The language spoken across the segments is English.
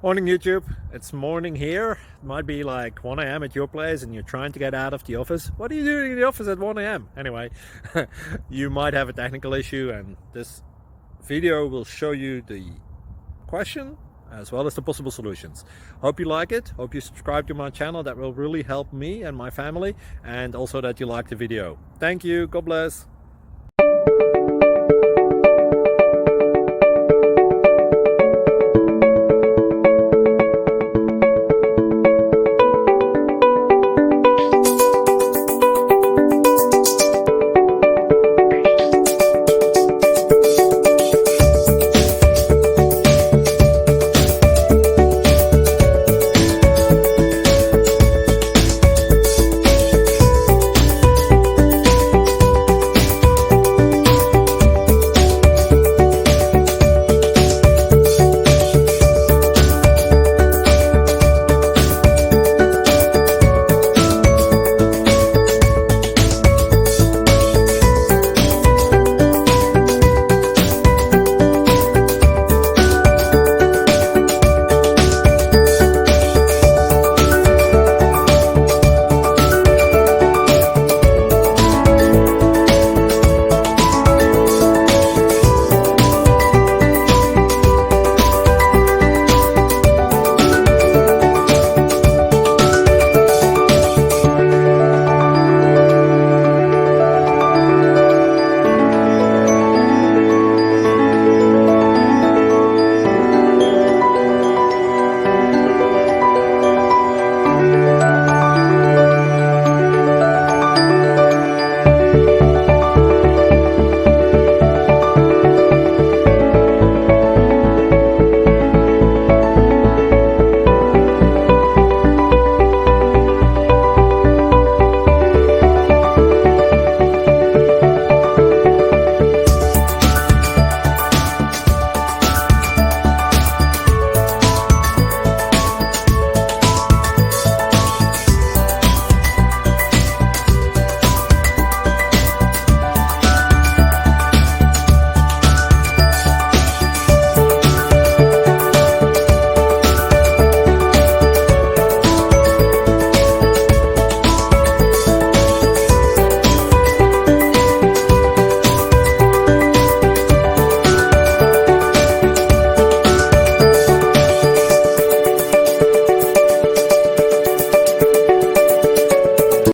Morning YouTube, it's morning here. It might be like 1 a.m. at your place and you're trying to get out of the office. What are you doing in the office at 1 a.m.? Anyway, you might have a technical issue and this video will show you the question as well as the possible solutions. Hope you like it, hope you subscribe to my channel. That will really help me and my family, and also that you like the video. Thank you, God bless.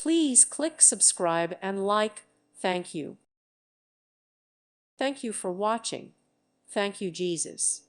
Please click subscribe and like. Thank you. Thank you for watching. Thank you, Jesus.